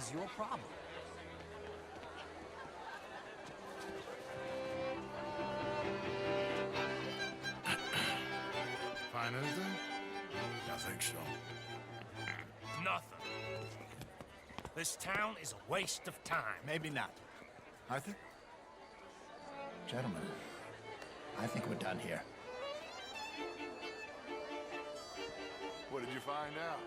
ease your problem. Find anything? I think so. Nothing. This town is a waste of time. Maybe not. Arthur? Gentlemen, I think we're done here. What did you find out?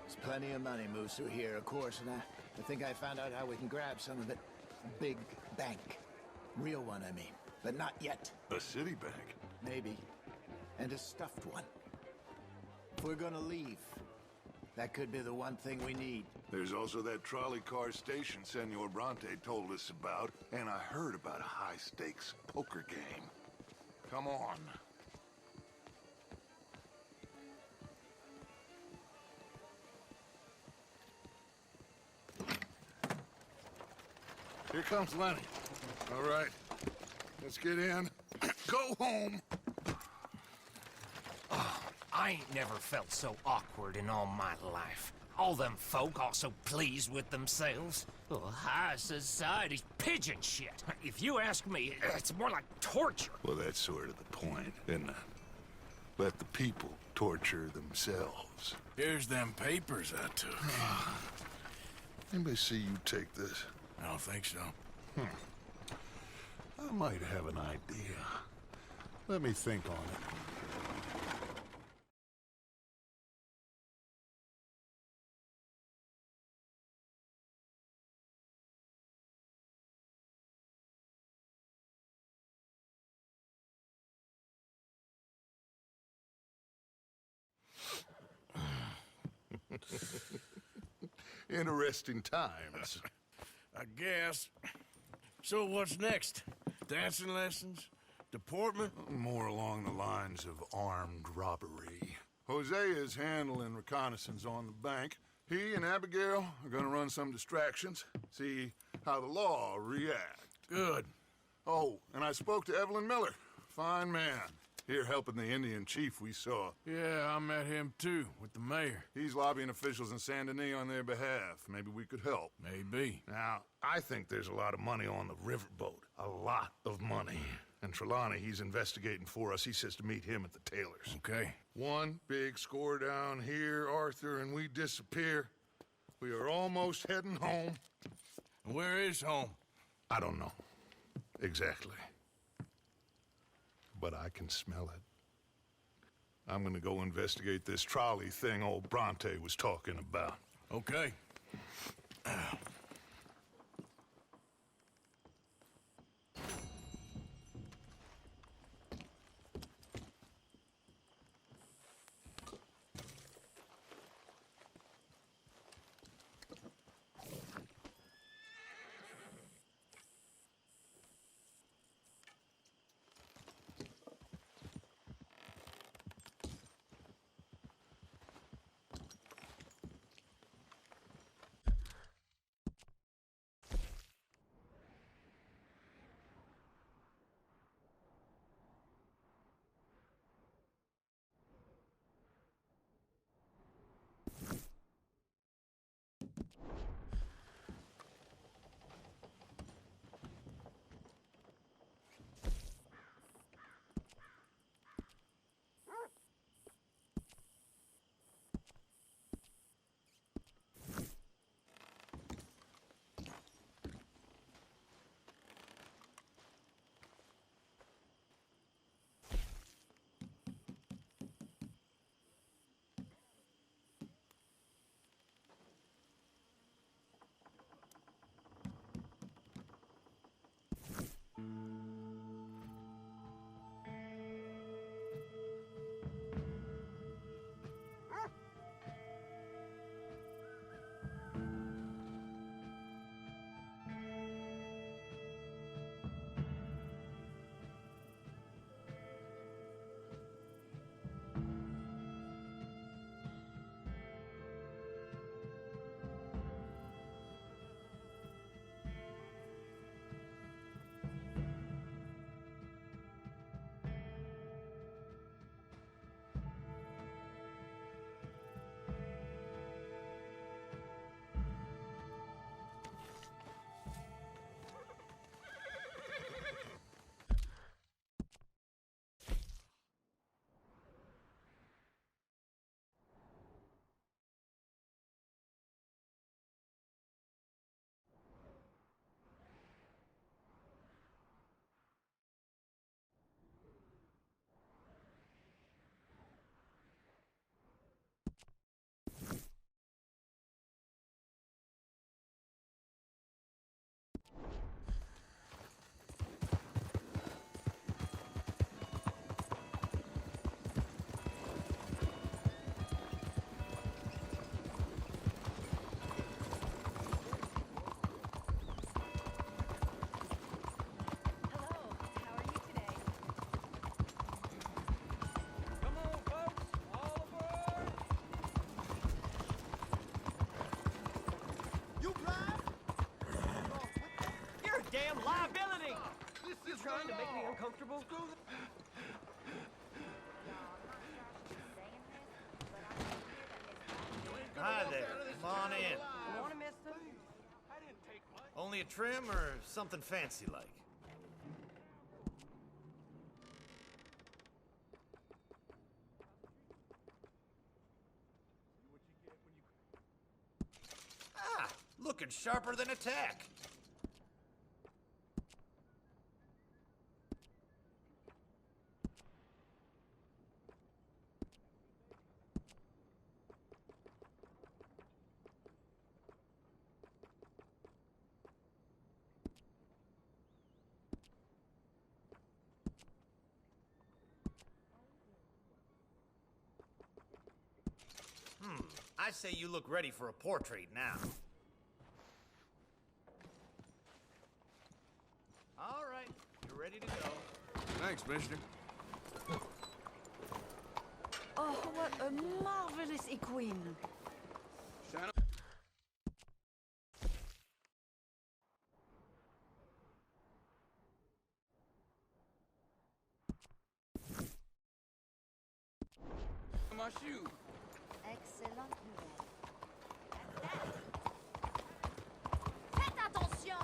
There's plenty of money moves through here, of course, and I think I found out how we can grab some of it. A big bank. Real one, I mean. But not yet. A city bank. Maybe. And a stuffed one. If we're gonna leave, that could be the one thing we need. There's also that trolley car station Senor Bronte told us about, and I heard about a high-stakes poker game. Come on. Here comes Lenny. All right, let's get in. Go home. I ain't never felt so awkward in all my life. All them folk all so pleased with themselves. Oh, high society's pigeon shit. If you ask me, it's more like torture. Well, that's sort of the point, isn't it? Let the people torture themselves. Here's them papers I took. Anybody see you take this? I don't think so. I might have an idea. Let me think on it. Interesting times. I guess. So what's next? Dancing lessons? Deportment? More along the lines of armed robbery. Hosea is handling reconnaissance on the bank. He and Abigail are gonna run some distractions, see how the law react. Good. Oh, and I spoke to Evelyn Miller. Fine man. Here helping the Indian chief we saw. Yeah, I met him too, with the mayor. He's lobbying officials in Saint Denis on their behalf. Maybe we could help. Maybe. Now, I think there's a lot of money on the riverboat. A lot of money. And Trelawney, he's investigating for us. He says to meet him at the Taylor's. Okay. One big score down here, Arthur, and we disappear. We are almost heading home. And where is home? I don't know. Exactly. But I can smell it. I'm gonna go investigate this trolley thing old Bronte was talking about. Okay. damn liability! You trying to make me uncomfortable? Hi there. Come on in. Morning, mister. Only a trim or something fancy like? Ah, looking sharper than a tack. I say you look ready for a portrait now. All right, you're ready to go. Thanks, mister. Oh, what a marvelous equine. My shoe. Excellente nouvelle. Faites attention!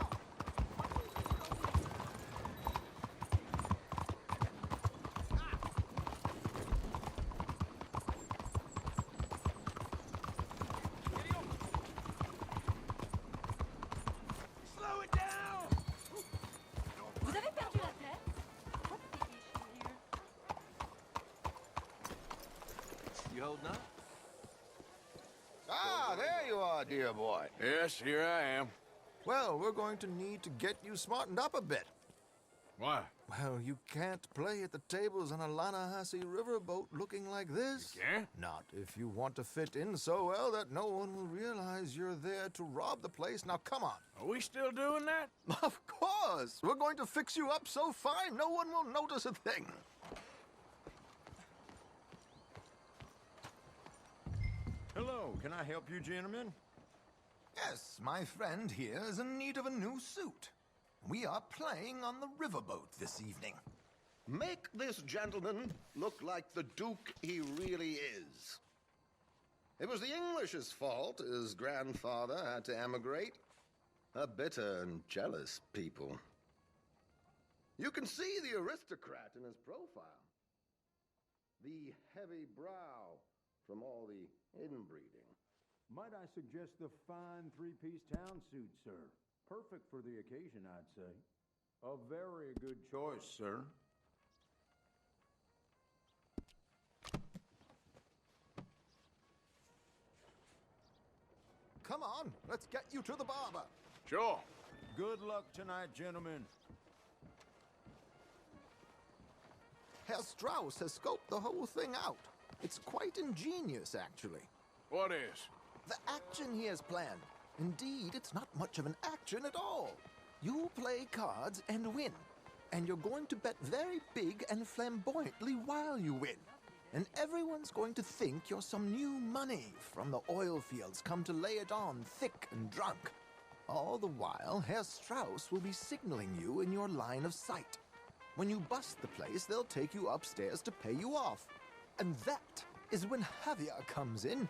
Slow it down! Vous avez perdu la tête? What big issue here? You holding up? Ah, there you are, dear boy. Yes, here I am. Well, we're going to need to get you smartened up a bit. Why? Well, you can't play at the tables on a Lannahechee riverboat looking like this. You can't? Not if you want to fit in so well that no one will realize you're there to rob the place. Now, come on. Are we still doing that? Of course. We're going to fix you up so fine no one will notice a thing. Hello, can I help you, gentlemen? Yes, my friend here is in need of a new suit. We are playing on the riverboat this evening. Make this gentleman look like the Duke he really is. It was the English's fault his grandfather had to emigrate. A bitter and jealous people. You can see the aristocrat in his profile. The heavy brow from all the inbreeding. Might I suggest the fine three-piece town suit, sir? Perfect for the occasion, I'd say. A very good choice, sir. Come on, let's get you to the barber. Sure. Good luck tonight, gentlemen. Herr Strauss has scoped the whole thing out. It's quite ingenious, actually. What is? The action he has planned. Indeed, it's not much of an action at all. You play cards and win. And you're going to bet very big and flamboyantly while you win. And everyone's going to think you're some new money from the oil fields come to lay it on thick and drunk. All the while, Herr Strauss will be signaling you in your line of sight. When you bust the place, they'll take you upstairs to pay you off. And that is when Javier comes in,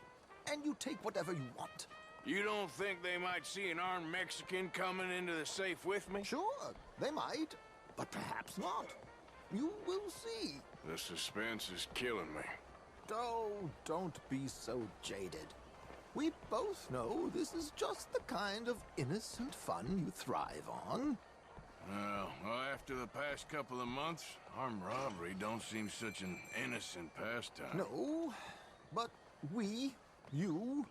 and you take whatever you want. You don't think they might see an armed Mexican coming into the safe with me? Sure, they might, but perhaps not. You will see. The suspense is killing me. Oh, don't be so jaded. We both know this is just the kind of innocent fun you thrive on. Well, after the past couple of months, armed robbery don't seem such an innocent pastime. No, but we, you,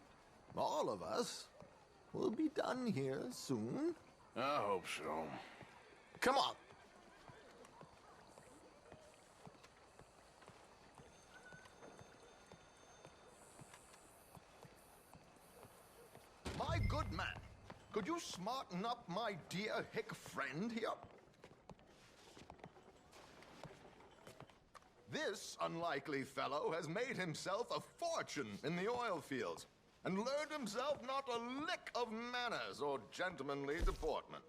all of us, will be done here soon. I hope so. Come on. My good man, could you smarten up my dear hick friend here? This unlikely fellow has made himself a fortune in the oil fields and learned himself not a lick of manners or gentlemanly deportment.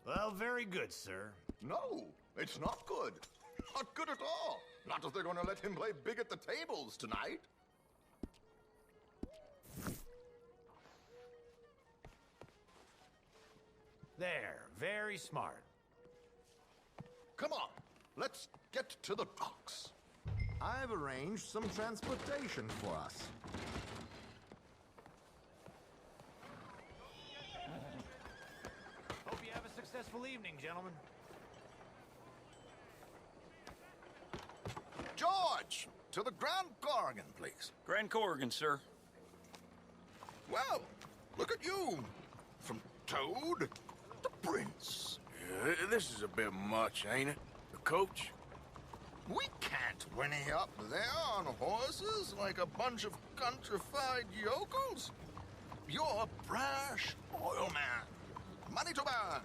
Well, very good, sir. No, it's not good. Not good at all. Not if they're going to let him play big at the tables tonight. There, very smart. Come on, let's get to the docks. I've arranged some transportation for us. Hope you have a successful evening, gentlemen. George, to the Grand Corrigan, please. Grand Corrigan, sir. Well, look at you. From Toad to Prince. Yeah, this is a bit much, ain't it? The coach? We can't whinny up there on horses like a bunch of countrified yokels. You're a brash oil man. Money to burn.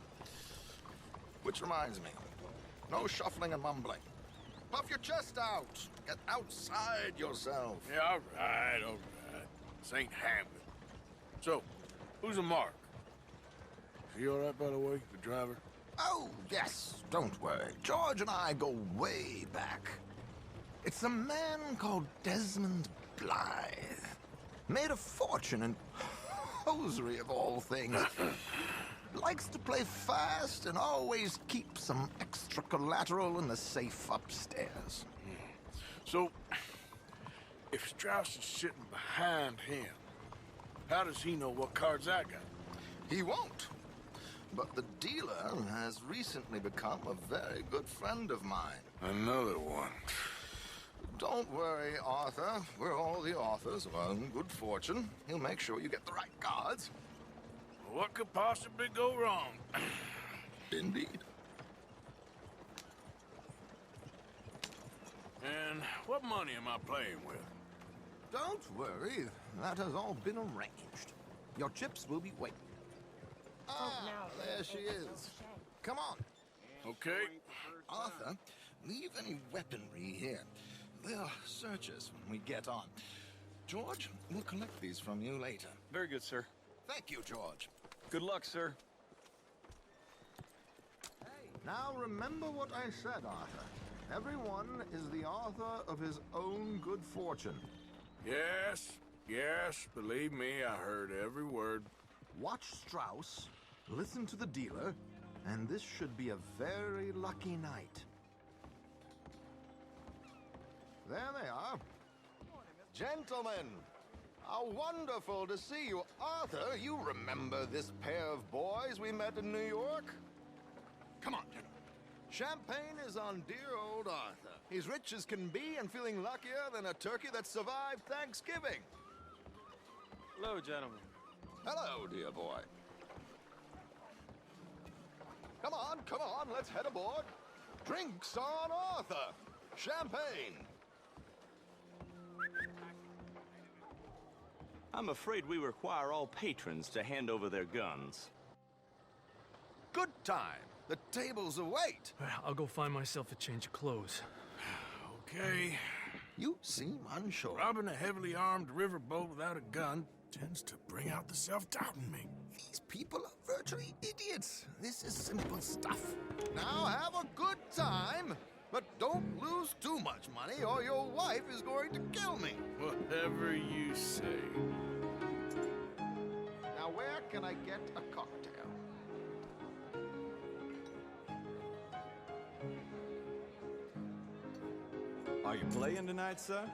Which reminds me, no shuffling and mumbling. Puff your chest out. Get outside yourself. Yeah, all right. This ain't happening. So, who's a Mark? Is he all right, by the way, the driver? Oh, yes, don't worry. George and I go way back. It's a man called Desmond Blythe. Made a fortune in hosiery of all things. Likes to play fast and always keep some extra collateral in the safe upstairs. So, if Strauss is sitting behind him, how does he know what cards I got? He won't. But the dealer has recently become a very good friend of mine. Another one. Don't worry, Arthur. We're all the authors of good fortune. He'll make sure you get the right cards. What could possibly go wrong? Indeed. And what money am I playing with? Don't worry, that has all been arranged. Your chips will be waiting. Ah, there she is. Come on. Okay. Arthur, leave any weaponry here. They'll search us when we get on. George, we'll collect these from you later. Very good, sir. Thank you, George. Good luck, sir. Now remember what I said, Arthur. Everyone is the author of his own good fortune. Yes, believe me, I heard every word. Watch Strauss, listen to the dealer, and this should be a very lucky night. There they are. Gentlemen, how wonderful to see you. Arthur, you remember this pair of boys we met in New York? Come on, gentlemen. Champagne is on dear old Arthur. He's rich as can be and feeling luckier than a turkey that survived Thanksgiving. Hello, gentlemen. Hello, dear boy. Come on, let's head aboard. Drinks on Arthur. Champagne. I'm afraid we require all patrons to hand over their guns. Good time. The tables await. I'll go find myself a change of clothes. Okay. You seem unsure. Robbing a heavily armed riverboat without a gun tends to bring out the self-doubt in me. These people are virtually idiots. This is simple stuff. Now have a good time, but don't lose too much money or your wife is going to kill me. Whatever you say. Now where can I get a cocktail? Are you playing tonight, sir?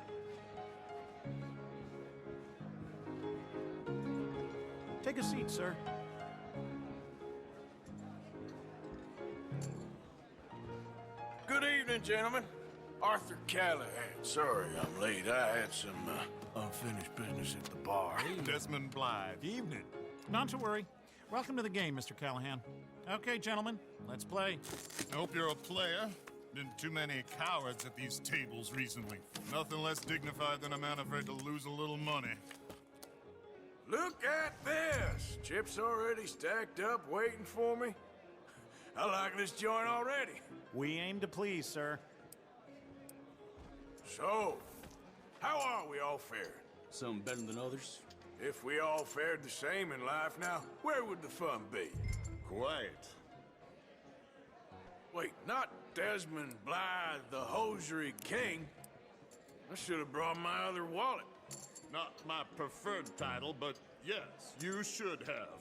Take a seat, sir. Good evening, gentlemen. Arthur Callahan. Sorry I'm late. I had some unfinished business at the bar. Desmond Blythe. Evening. Not to worry. Welcome to the game, Mr. Callahan. Okay, gentlemen, let's play. I hope you're a player. Been too many cowards at these tables recently. Nothing less dignified than a man afraid to lose a little money. Look at this! Chips already stacked up, waiting for me. I like this joint already. We aim to please, sir. So, how are we all faring? Some better than others. If we all fared the same in life now, where would the fun be? Quiet. Wait, not Desmond Blythe, the hosiery king. I should have brought my other wallet. Not my preferred title, but yes, you should have.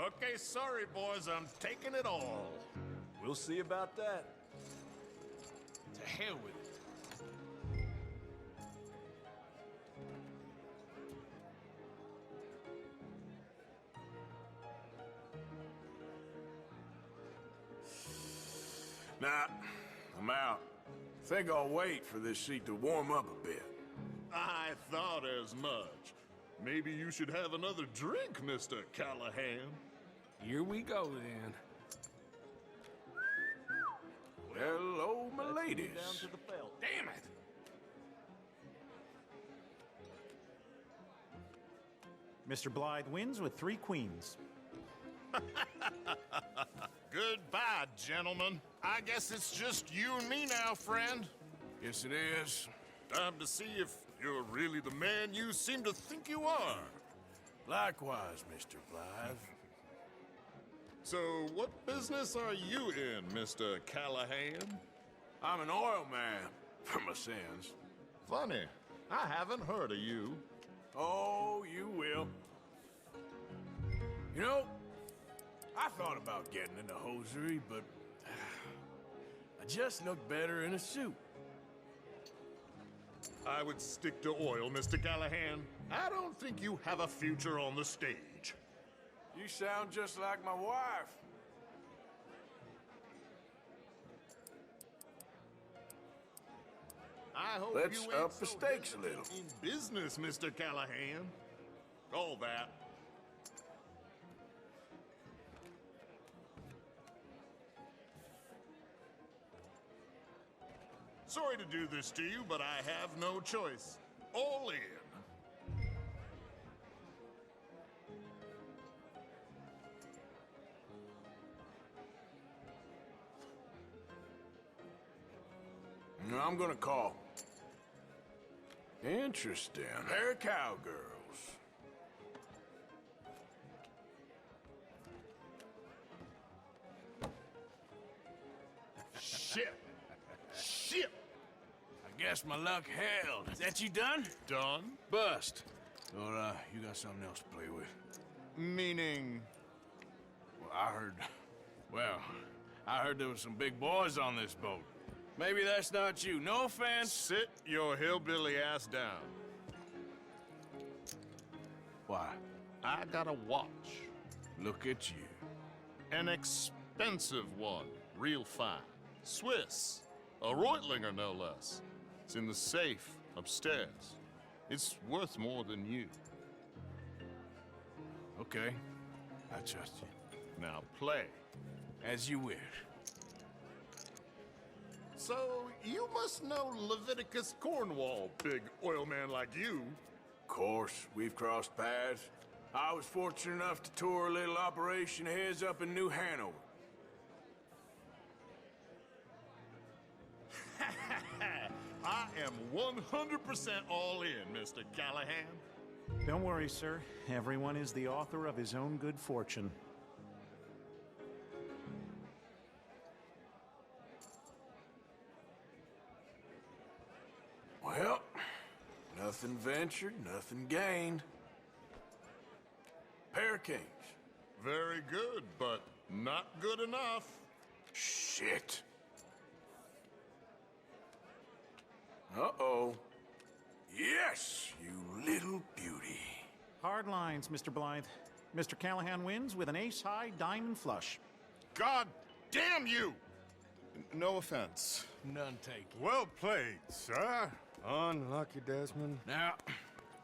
Okay, sorry, boys, I'm taking it all. We'll see about that. To hell with it. Nah, I'm out. Think I'll wait for this seat to warm up a bit. I thought as much. Maybe you should have another drink, Mr. Callahan. Here we go, then. Hello, my ladies. Down to the belt. Damn it! Mr. Blythe wins with 3 queens. Goodbye, gentlemen. I guess it's just you and me now, friend. Yes, it is. Time to see if you're really the man you seem to think you are. Likewise, Mr. Blythe. So, what business are you in, Mr. Callahan? I'm an oil man, for my sins. Funny. I haven't heard of you. Oh, you will. You know, I thought about getting into hosiery, but I just look better in a suit. I would stick to oil, Mr. Callahan. I don't think you have a future on the stage. You sound just like my wife. I hope Let's you ain't up the so stakes a hesitant little. in business, Mr. Callahan. All that. Sorry to do this to you, but I have no choice. All in. I'm gonna call. Interesting. They're cowgirls. Shit. Shit. I guess my luck held. Is that you done? Done? Bust. Or, you got something else to play with? Meaning? Well, I heard there was some big boys on this boat. Maybe that's not you. No offense. Sit your hillbilly ass down. Why? I got a watch. Look at you. An expensive one. Real fine. Swiss. A Reutlinger, no less. It's in the safe upstairs. It's worth more than you. Okay. I trust you. Now play. As you wish. So, you must know Leviticus Cornwall, big oil man like you. Of course, we've crossed paths. I was fortunate enough to tour a little operation of his up in New Hanover. I am 100% all in, Mr. Callahan. Don't worry, sir. Everyone is the author of his own good fortune. Well, nothing ventured, nothing gained. Pair kings. Very good, but not good enough. Shit. Uh-oh. Yes, you little beauty. Hard lines, Mr. Blythe. Mr. Callahan wins with an ace-high diamond flush. God damn you! No offense. None taken. Well played, sir. Unlucky, Desmond. Now,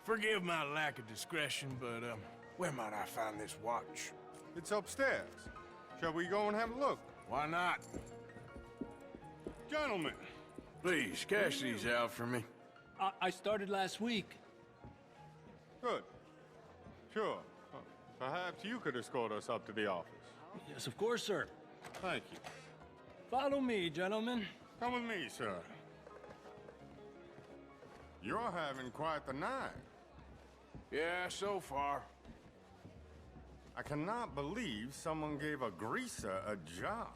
forgive my lack of discretion, but, where might I find this watch? It's upstairs. Shall we go and have a look? Why not? Gentlemen. Please, cash these out for me. I started last week. Good. Sure. Perhaps you could escort us up to the office. Yes, of course, sir. Thank you. Follow me, gentlemen. Come with me, sir. You're having quite the night. Yeah, so far. I cannot believe someone gave a greaser a job.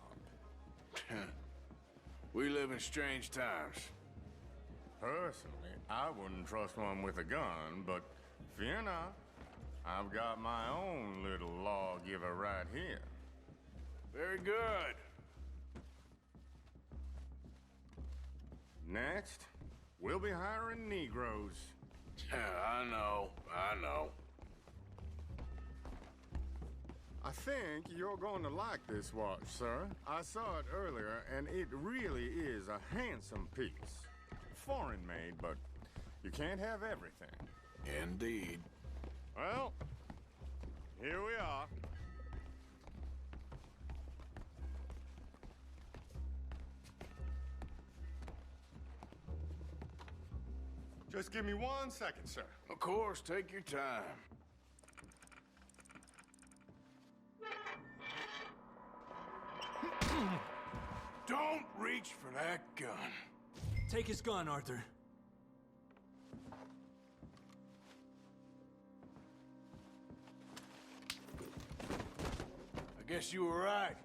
We live in strange times. Personally, I wouldn't trust one with a gun, but fear not. I've got my own little lawgiver right here. Very good. Next, we'll be hiring Negroes. I know. I think you're going to like this watch, sir. I saw it earlier, and it really is a handsome piece. Foreign made, but you can't have everything. Indeed. Well, here we are. Just give me 1 second, sir. Of course, take your time. Don't reach for that gun. Take his gun, Arthur. I guess you were right.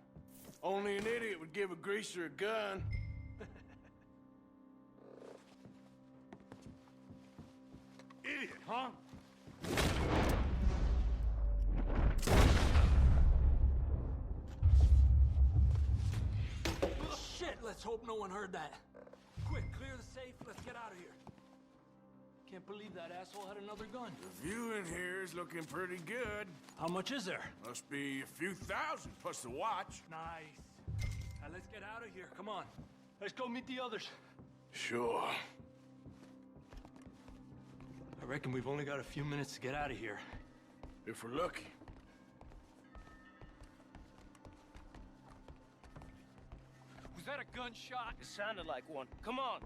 Only an idiot would give a greaser a gun. Idiot, huh? Shit, let's hope no one heard that. Quick, clear the safe, let's get out of here. Can't believe that asshole had another gun. The view in here is looking pretty good. How much is there? Must be a few thousand, plus the watch. Nice. Now let's get out of here, come on. Let's go meet the others. Sure. I reckon we've only got a few minutes to get out of here. If we're lucky. Was that a gunshot? It sounded like one. Come on.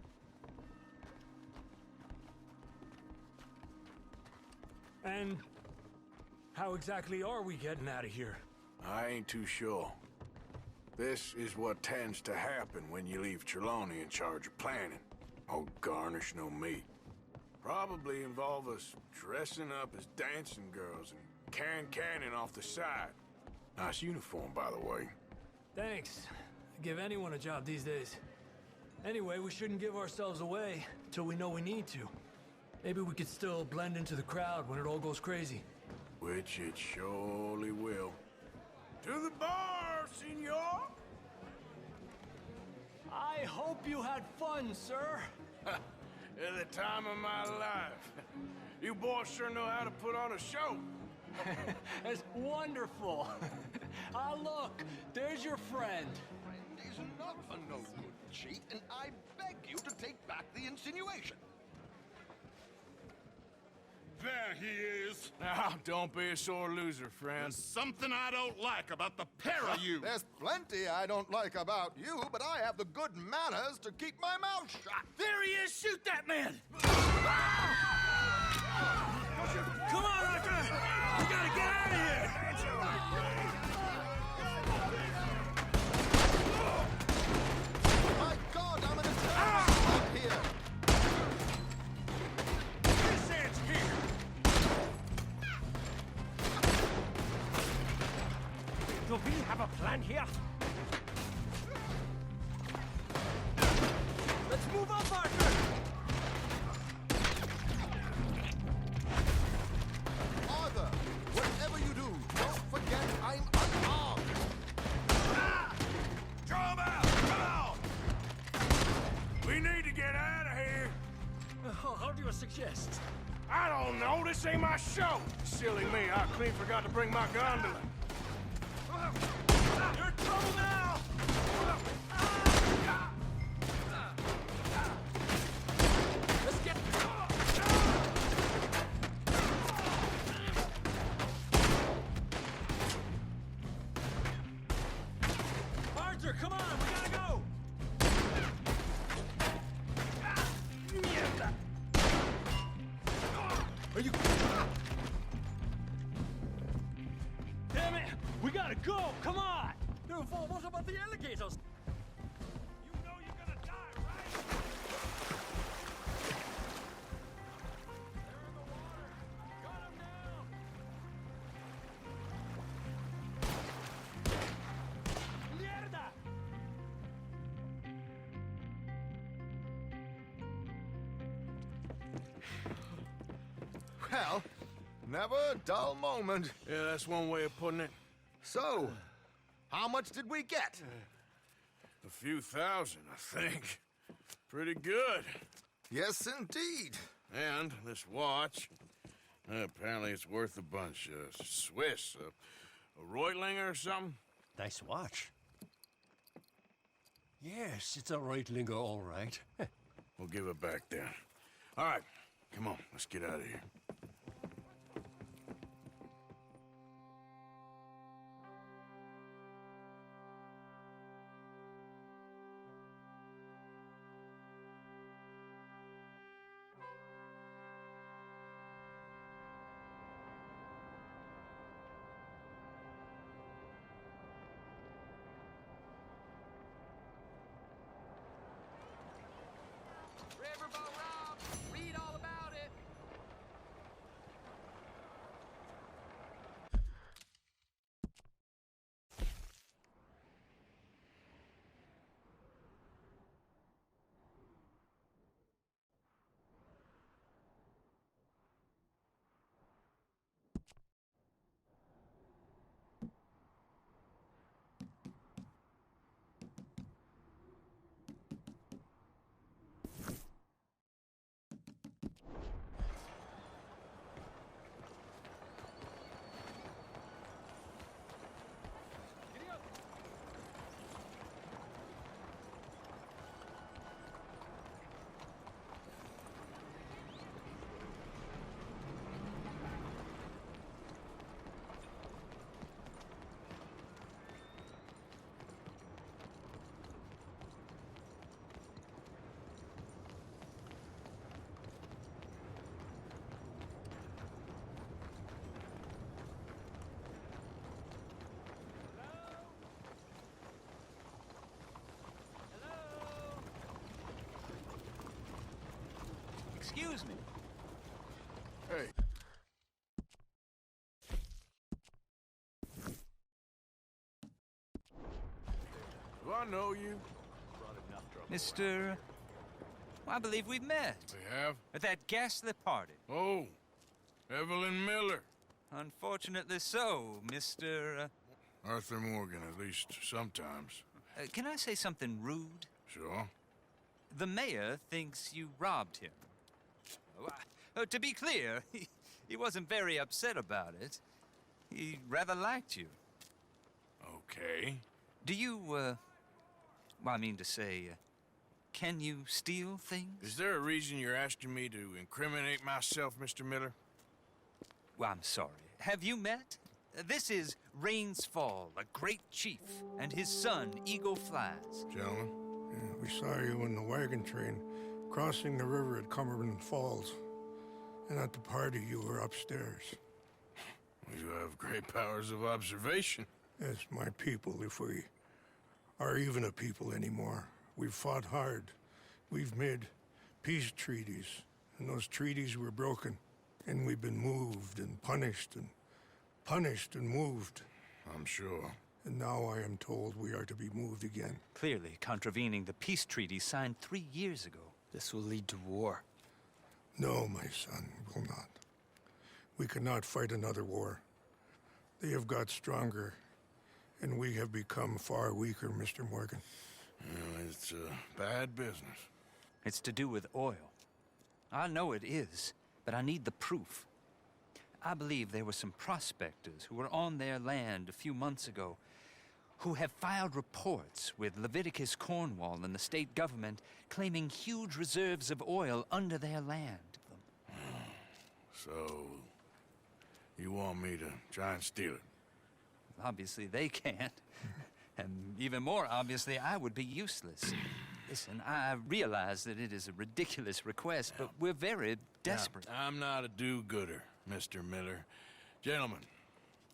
And how exactly are we getting out of here? I ain't too sure. This is what tends to happen when you leave Trelawney in charge of planning. Oh, garnish no meat. Probably involve us dressing up as dancing girls and cannon off the side. Nice uniform, by the way. Thanks. Give anyone a job these days. Anyway, we shouldn't give ourselves away till we know we need to. Maybe we could still blend into the crowd when it all goes crazy. Which it surely will. To the bar, senor! I hope you had fun, sir. At the time of my life. You boys sure know how to put on a show. That's wonderful. Ah, look, there's your friend. He's not a no-good cheat, and I beg you to take back the insinuation. There he is. Now, don't be a sore loser, friend. There's something I don't like about the pair of you. There's plenty I don't like about you, but I have the good manners to keep my mouth shut. There he is! Shoot that man! Come on, Arthur! We gotta get out of here! My God, I'm in a terrible spot here. This ends here! Do we have a plan here? Let's move up, Arthur! Arthur, whatever you do, don't forget I'm unarmed. Draw him out! Come on! We need to get out of here. How do you suggest? I don't know. This ain't my show. Silly me. I clean forgot to bring my gondola. You're in trouble now! Let's get... Arthur, come on! We gotta go! Are you... Damn it! We gotta go! Come on! No, what about the alligators? You know you're gonna die, right? Hell, never a dull moment. Yeah, that's one way of putting it. So, how much did we get? A few thousand, I think. Pretty good. Yes, indeed. And this watch, apparently it's worth a bunch. Swiss, a Reutlinger or something? Nice watch. Yes, it's a Reutlinger, all right. We'll give it back then. All right, come on, let's get out of here. Riverboat Rob, read all about it. Excuse me. Hey. Do I know you? Mr. I believe we've met. We have? At that ghastly party. Oh, Evelyn Miller. Unfortunately so, Mr. Arthur Morgan, at least sometimes. Can I say something rude? Sure. The mayor thinks you robbed him. To be clear, he wasn't very upset about it. He rather liked you. Okay. Do you, well, I mean to say, can you steal things? Is there a reason you're asking me to incriminate myself, Mr. Miller? Well, I'm sorry. Have you met? This is Rains Fall, a great chief, and his son, Eagle Flies. Gentlemen? Yeah, we saw you in the wagon train crossing the river at Cumberland Falls. And at the party, you were upstairs. You have great powers of observation. Yes, my people, if we are even a people anymore. We've fought hard. We've made peace treaties, and those treaties were broken. And we've been moved and punished and moved. I'm sure. And now I am told we are to be moved again. Clearly contravening the peace treaty signed 3 years ago. This will lead to war. No, my son, will not. We cannot fight another war. They have got stronger, and we have become far weaker, Mr. Morgan. It's a bad business. It's to do with oil. I know it is, but I need the proof. I believe there were some prospectors who were on their land a few months ago who have filed reports with Leviticus Cornwall and the state government claiming huge reserves of oil under their land. So, you want me to try and steal it? Obviously they can't. And even more obviously, I would be useless. Listen, I realize that it is a ridiculous request, but we're very desperate. Now, I'm not a do-gooder, Mr. Miller. Gentlemen,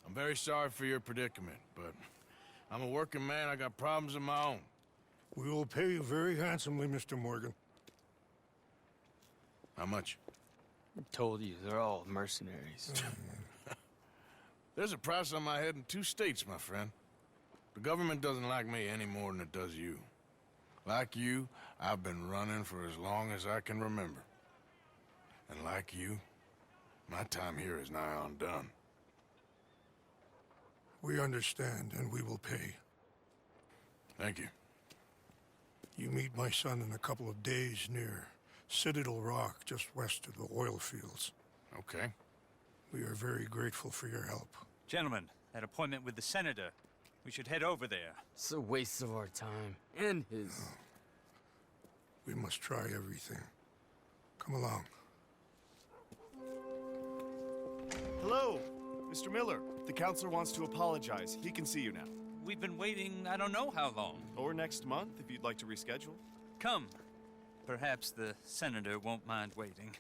I'm very sorry for your predicament, but I'm a working man. I got problems of my own. We will pay you very handsomely, Mr. Morgan. How much? I told you, they're all mercenaries. There's a price on my head in 2 states, my friend. The government doesn't like me any more than it does you. Like you, I've been running for as long as I can remember. And like you, My time here is nigh on done. We understand, and we will pay. Thank you. You meet my son in a couple of days near Citadel Rock, just west of the oil fields. Okay. We are very grateful for your help. Gentlemen, that appointment with the senator. We should head over there. It's a waste of our time. And his. We must try everything. Come along. Hello, Mr. Miller. The counselor wants to apologize. He can see you now. We've been waiting I don't know how long. Or next month, if you'd like to reschedule. Come. Perhaps the senator won't mind waiting.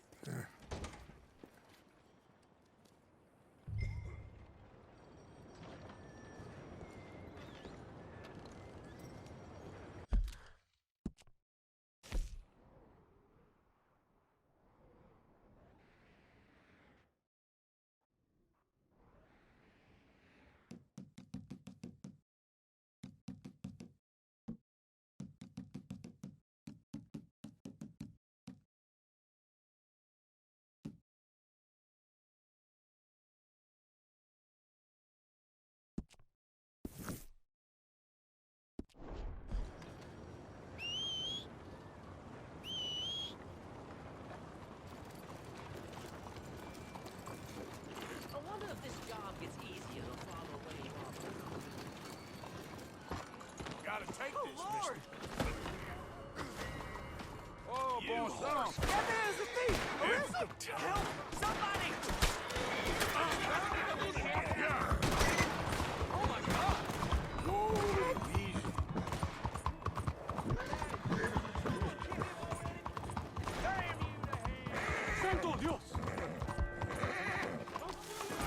I wonder if this job gets easier the farther away you are. Gotta take Oh, Lord! Oh, bon sang! That man is a thief! Where is he? Help! Somebody! Oh my God! Whoa, easy. Santo Dios!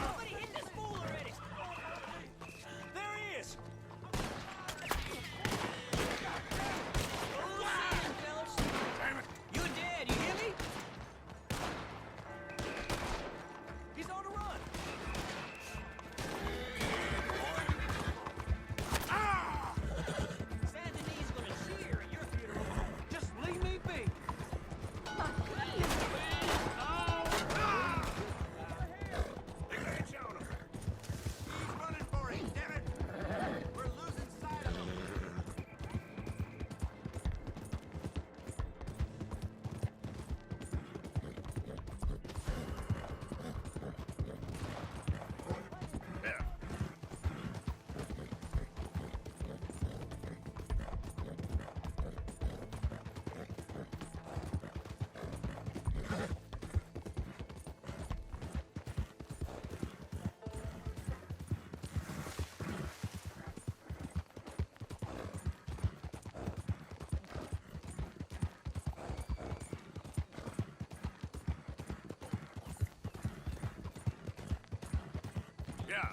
Somebody hit this fool already! There he is! Damn it! You're dead, you hear me? He's on the run! Saint Denis is gonna cheer at your funeral. Just leave me be. He's running for it, damn it! We're losing sight of him. Yeah.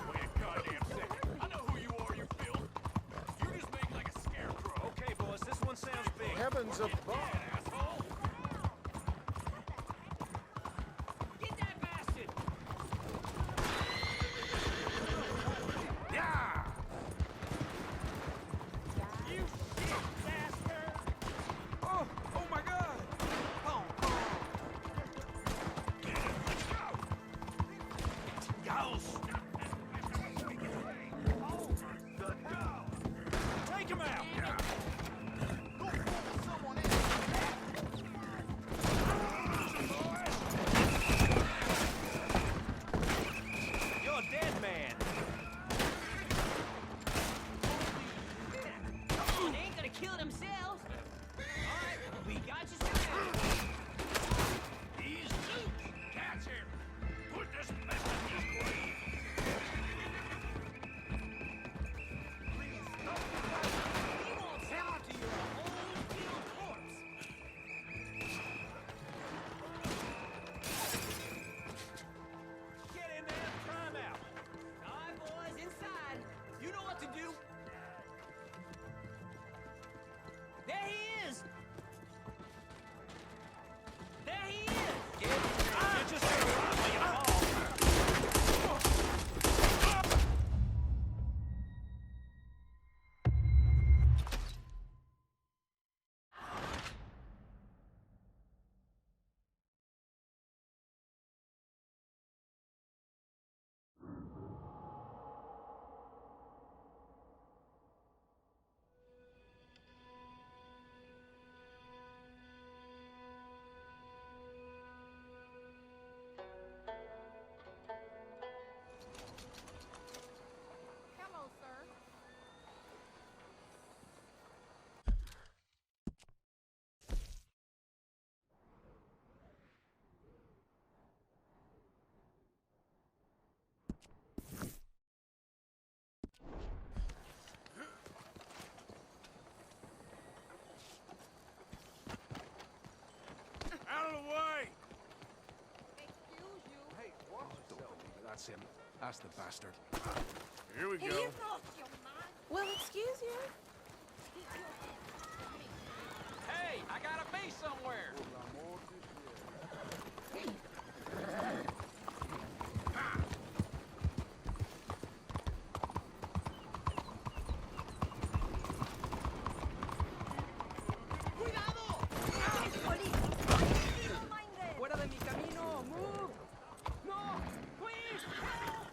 Wait a goddamn second. I know who you are, you Phil. You're just making like a scarecrow. Okay, boys, this one sounds big. Heavens above! Asshole! Get that bastard! Yeah! You shit bastard! Oh my God! Oh, Take him out! You're a dead man. They ain't gonna kill themselves. All right, we got you some. That's the bastard. Here we go. Well, excuse you. Hey, I gotta be somewhere. ¡Fuera de mi camino! ¡Move! ¡No! ¡Please! ¡Help!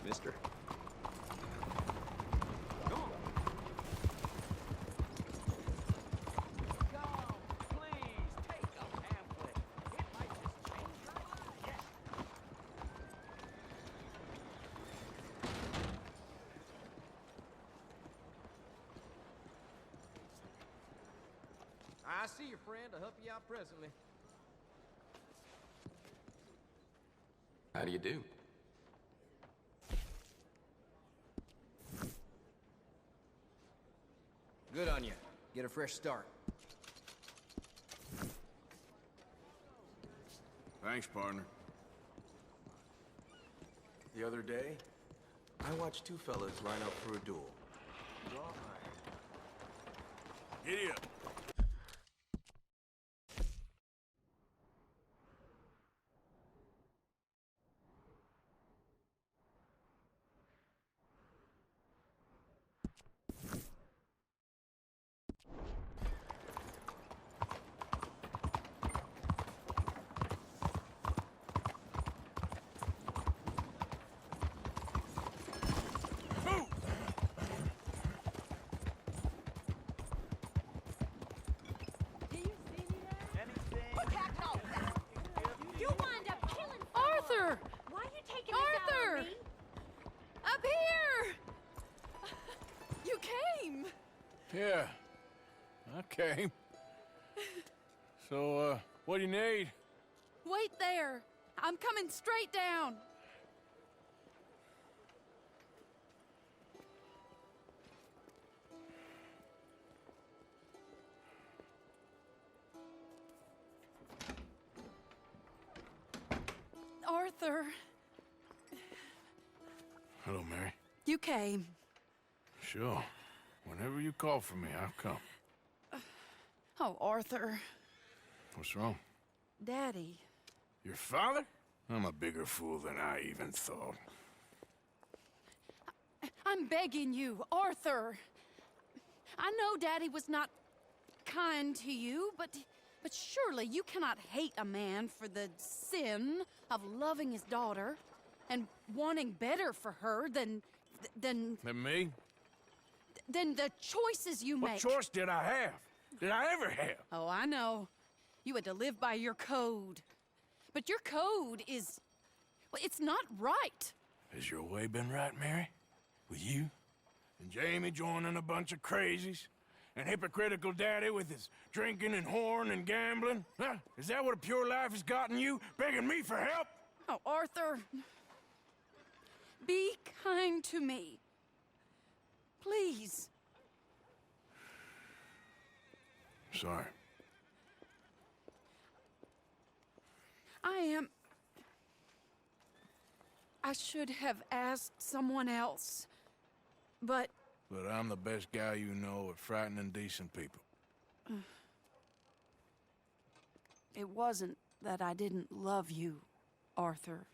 Mister. I see your friend. I'll help you out presently. How do you do? Good on you. Get a fresh start. Thanks, partner. The other day, I watched two fellas line up for a duel. Giddy up. Arthur! Why are you taking this out on me? Up here! You came! Yeah, I came. So, what do you need? Wait there. I'm coming straight down. Arthur, Hello, Mary. you came. Sure. Whenever you call for me, I'll come. Oh, Arthur. What's wrong? Daddy. Your father? I'm a bigger fool than I even thought. I'm begging you, Arthur. I know Daddy was not kind to you, but surely you cannot hate a man for the sin of loving his daughter and wanting better for her than Than me? than the choices you make. What choice did I have? Did I ever have? Oh, I know. You had to live by your code. But your code is... well, it's not right. Has your way been right, Mary? With you? And Jamie joining a bunch of crazies? And hypocritical daddy with his drinking and whoring and gambling? Huh? Is that what a pure life has gotten you? Begging me for help? Oh, Arthur. Be kind to me. Please. Sorry. I should have asked someone else, but... But I'm the best guy you know at frightening decent people. It wasn't that I didn't love you, Arthur.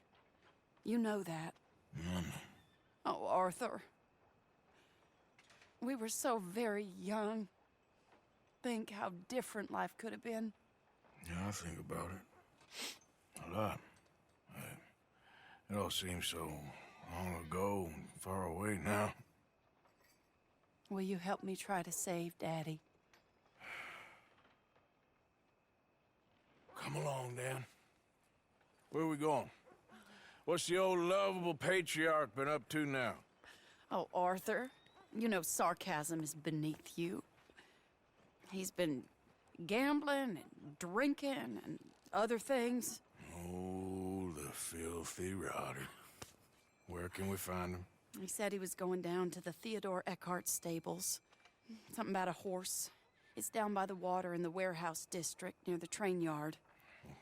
You know that. Oh, Arthur. We were so very young. Think how different life could have been. Yeah, I think about it. A lot. It all seems so long ago and far away now. Will you help me try to save Daddy? Come along, Dan. Where are we going? What's the old lovable patriarch been up to now? Oh, Arthur, you know sarcasm is beneath you. He's been gambling and drinking and other things. Oh, Filthy rotter. Where can we find him? He said he was going down to the Theodore Eckhart stables. Something about a horse. It's down by the water in the warehouse district near the train yard.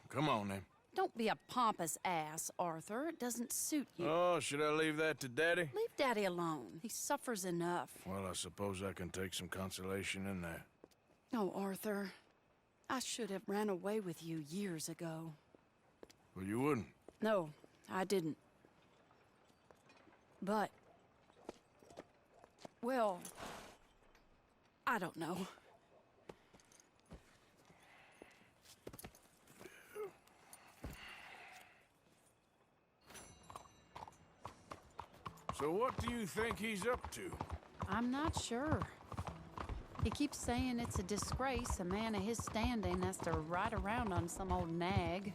Come on, then. Don't be a pompous ass, Arthur. It doesn't suit you. Oh, should I leave that to Daddy? Leave Daddy alone. He suffers enough. Well, I suppose I can take some consolation in that. Oh, Arthur. I should have ran away with you years ago. Well, you wouldn't. No, I didn't. But... well... I don't know. So what do you think he's up to? I'm not sure. He keeps saying it's a disgrace a man of his standing has to ride around on some old nag.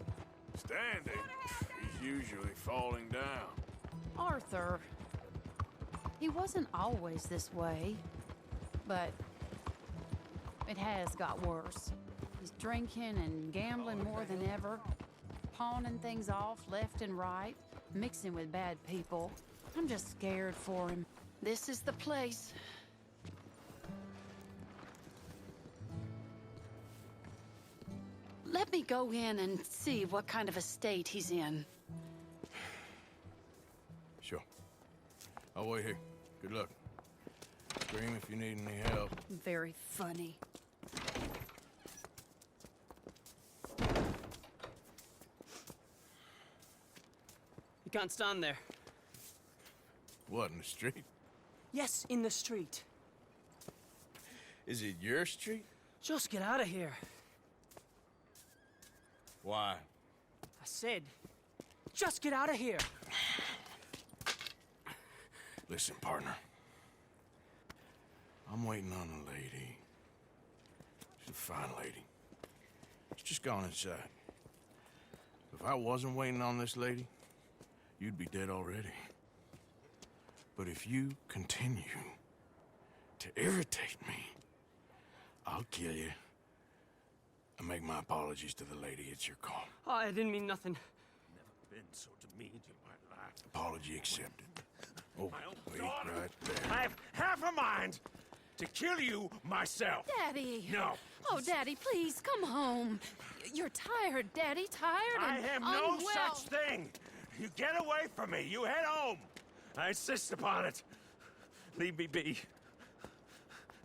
Standing? He's usually falling down. Arthur. He wasn't always this way, but it has got worse. He's drinking and gambling more than ever, pawning things off left and right, mixing with bad people. I'm just scared for him. This is the place. Let me go in and see what kind of a state he's in. Sure. I'll wait here. Good luck. Scream if you need any help. Very funny. You can't stand there. What, in the street? Yes, in the street. Is it your street? Just get out of here. Why? I said, just get out of here. Listen, partner. I'm waiting on a lady. She's a fine lady. She's just gone inside. If I wasn't waiting on this lady, you'd be dead already. But if you continue to irritate me, I'll kill you and make my apologies to the lady. It's your call. Oh, I didn't mean nothing. Never been so demeaned in my life. Apology accepted. Oh, wait right there. I have half a mind to kill you myself. Daddy! No. Oh, Daddy, please, come home. You're tired, Daddy, tired I and have no unwell. such thing. You get away from me. You head home. I insist upon it. Leave me be.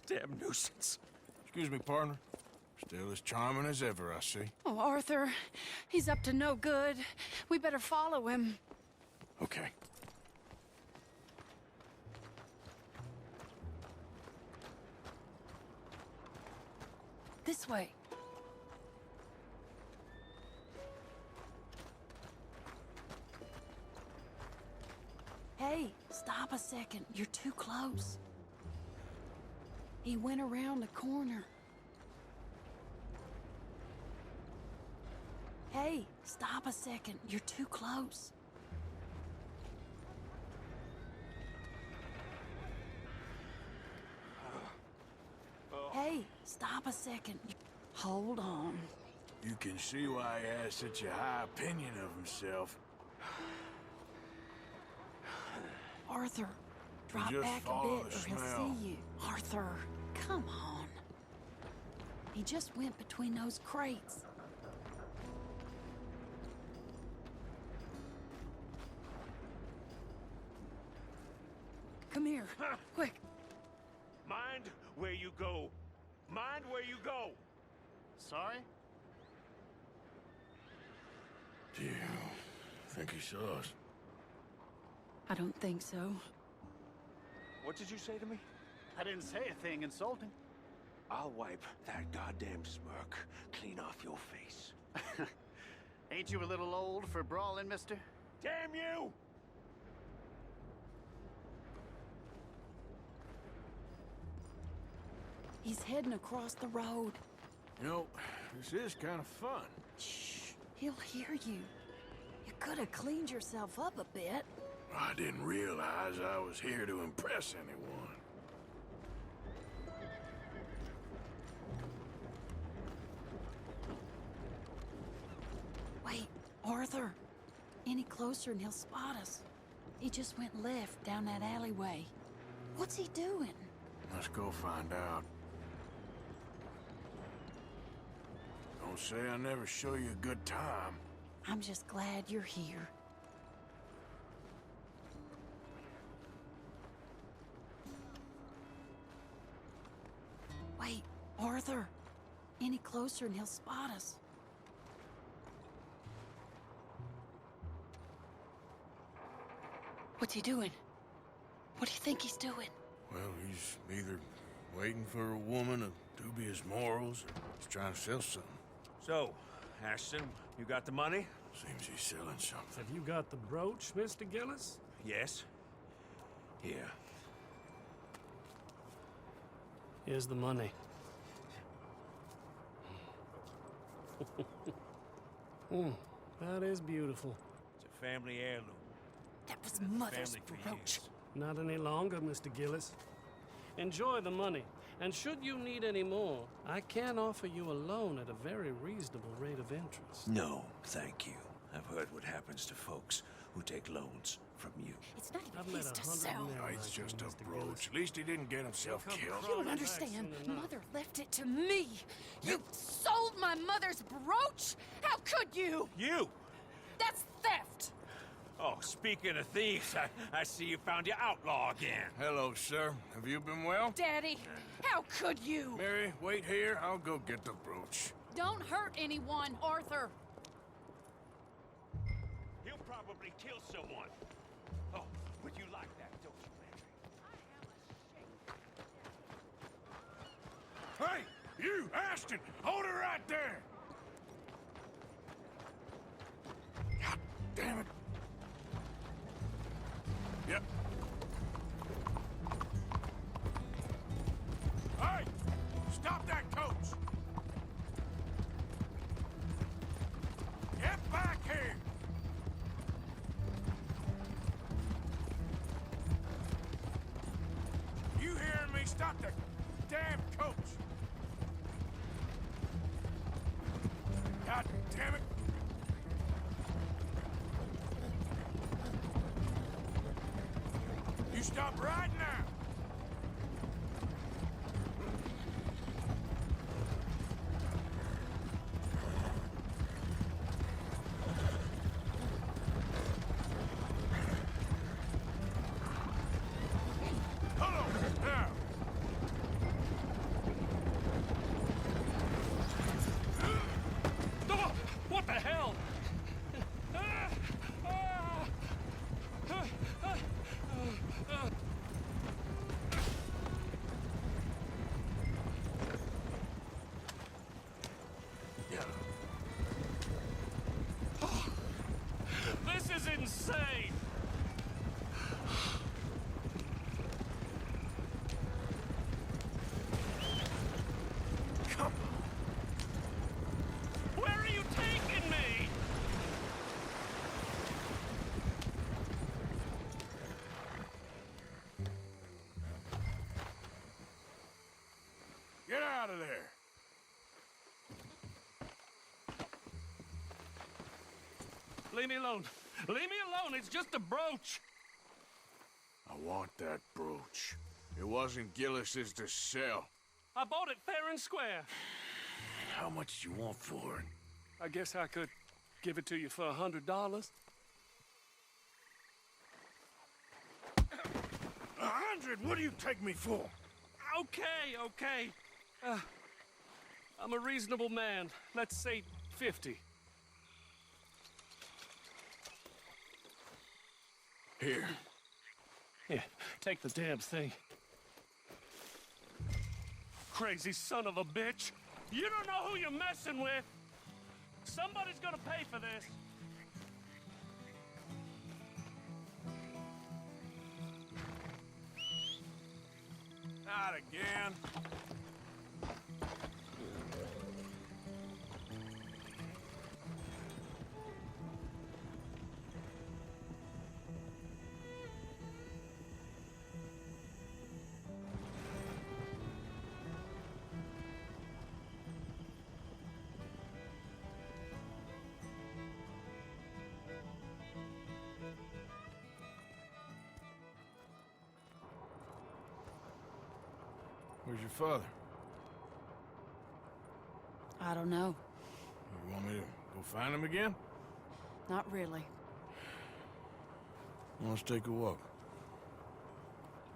Damn nuisance. Excuse me, partner. Still as charming as ever, I see. Oh, Arthur, he's up to no good. We better follow him. Okay. This way. Hey, stop a second. You're too close. He went around the corner. Hey, stop a second. You're too close. Hey, stop a second. Hold on. You can see why he has such a high opinion of himself. Arthur, drop just back a follow bit the or he'll smell. see you. Arthur, come on. He just went between those crates. Come here, quick. Mind where you go. Mind where you go. Sorry? Do you think he saw us? I don't think so. What did you say to me? I didn't say a thing insulting. I'll wipe that goddamn smirk clean off your face. Ain't you a little old for brawling, mister? Damn you! He's heading across the road. You know, this is kind of fun. Shh, he'll hear you. You could have cleaned yourself up a bit. I didn't realize I was here to impress anyone. Wait, Arthur. In Any closer and he'll spot us. He just went left down that alleyway. What's he doing? Let's go find out. Don't say I never show you a good time. I'm just glad you're here. Wait, Arthur. Any closer and he'll spot us. What's he doing? What do you think he's doing? Well, he's either waiting for a woman of dubious morals or he's trying to sell something. So, Ashton, you got the money? Seems he's selling something. Have you got the brooch, Mr. Gillis? Yes. Here. Here's the money. That is beautiful. It's a family heirloom. That was Mother's Family for brooch. Not any longer, Mr. Gillis. Enjoy the money. And should you need any more, I can offer you a loan at a very reasonable rate of interest. No, thank you. I've heard what happens to folks who take loans from you. It's not I've even met his to 100 sell. men Oh, it's like just you, a Mr. brooch. Gillis. At least he didn't get himself killed. You don't understand. Mother left it to me. You sold my mother's brooch? How could you? You! That's theft. Oh, speaking of thieves, I see you found your outlaw again. Hello, sir. Have you been well? Daddy, how could you? Mary, wait here. I'll go get the brooch. Don't hurt anyone, Arthur. He'll probably kill someone. Oh, but you like that, don't you, Mary? Hey, you, Ashton! Hold her right there! God damn it. Yep. Hey! Stop that coach! Get back here! You hearing me? Stop that damn coach! God damn it! You stop right now! Hold on! Now! Oh, what the hell? This is insane! Come on! Where are you taking me? Get out of there! Leave me alone. Leave me alone. It's just a brooch. I want that brooch. It wasn't Gillis's to sell. I bought it fair and square. How much do you want for it? I guess I could give it to you for $100. 100? What do you take me for? Okay, okay. I'm a reasonable man. Let's say 50. Here. Here, take the damn thing. Crazy son of a bitch. You don't know who you're messing with. Somebody's gonna pay for this. Not again. Where's your father? I don't know. You want me to go find him again? Not really. Let's take a walk.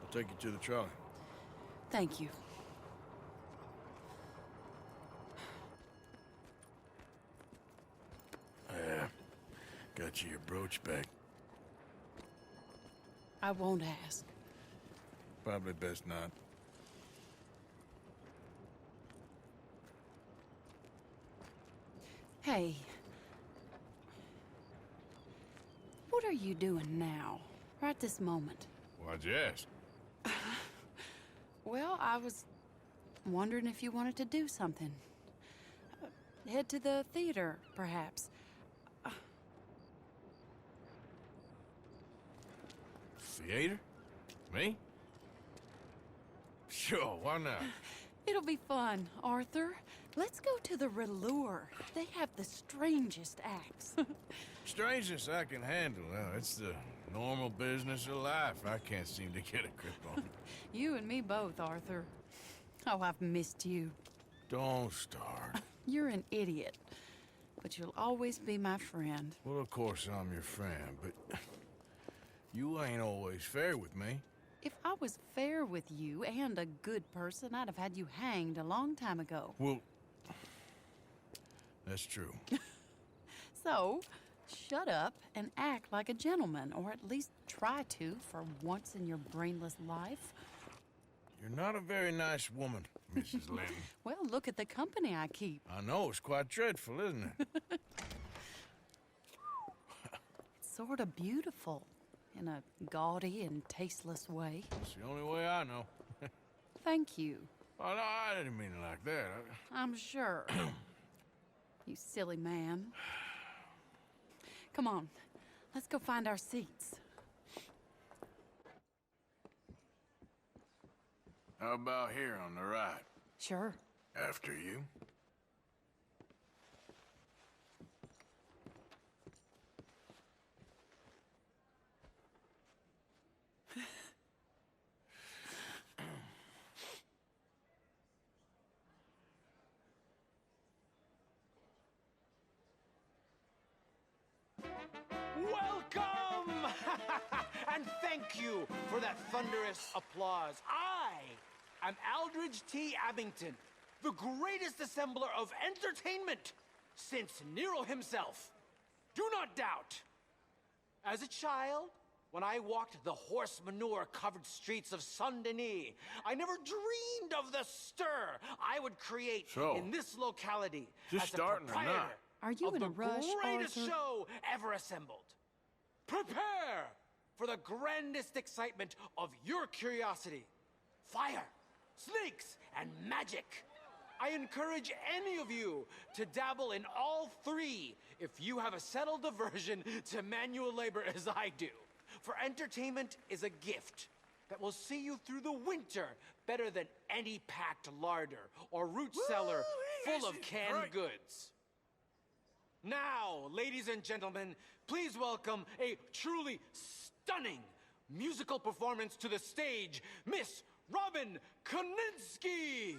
I'll take you to the trolley. Thank you. Yeah. Got you your brooch back. I won't ask. Probably best not. Hey. What are you doing now? Right this moment? Why'd you ask? Well, I was wondering if you wanted to do something. Head to the theater, perhaps. Theater? Me? Sure, why not? It'll be fun, Arthur. Let's go to the Relure. They have the strangest acts. Strangeness I can handle. Now, it's the normal business of life. I can't seem to get a grip on. You and me both, Arthur. Oh, I've missed you. Don't start. You're an idiot, but you'll always be my friend. Well, of course I'm your friend, but you ain't always fair with me. If I was fair with you and a good person, I'd have had you hanged a long time ago. Well, that's true. So, shut up and act like a gentleman, or at least try to for once in your brainless life. You're not a very nice woman, Mrs. Lynn. Well, look at the company I keep. I know, it's quite dreadful, isn't it? It's sort of beautiful, in a gaudy and tasteless way. It's the only way I know. Thank you. Oh, no, I didn't mean it like that. I'm sure. You silly man. Come on, let's go find our seats. How about here on the right? Sure. After you. Welcome! And thank you for that thunderous applause. I am Aldridge T. Abington, the greatest assembler of entertainment since Nero himself. Do not doubt. As a child, when I walked the horse manure-covered streets of Saint-Denis, I never dreamed of the stir I would create in this locality just as a starting or proprietor not? Are you of in the a rush, greatest Arthur? show ever assembled. Prepare for the grandest excitement of your curiosity. Fire, snakes, and magic. I encourage any of you to dabble in all three if you have a settled aversion to manual labor as I do. For entertainment is a gift that will see you through the winter better than any packed larder or root cellar full of canned goods. Now, ladies and gentlemen, please welcome a truly stunning musical performance to the stage, Miss Robin Koninsky!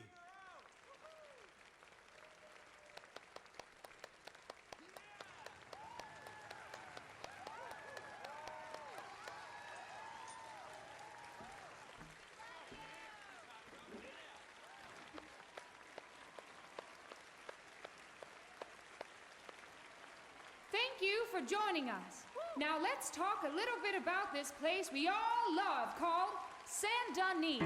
Thank you for joining us. Now let's talk a little bit about this place we all love called Saint-Denis.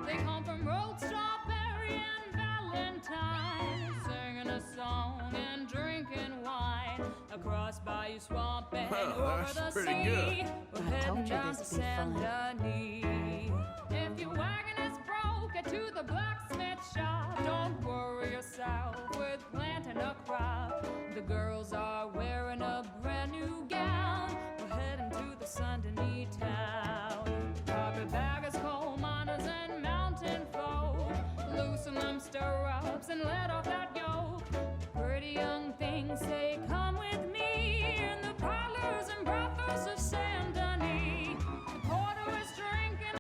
They come from Road Strawberry and Valentine, singing a song and drinking wine across Bayou Swamp and over the that's pretty sea. good. We're I heading told you down to this'd be fun. Saint-Denis. If your wagon is broke, get to the blacksmith shop. Don't worry yourself with planting a crop. The girls are wearing a brand new gown. We're heading to the Saint-Denis town. Carpetbaggers, coal miners, and mountain folk, loosen them stirrups ropes and let off that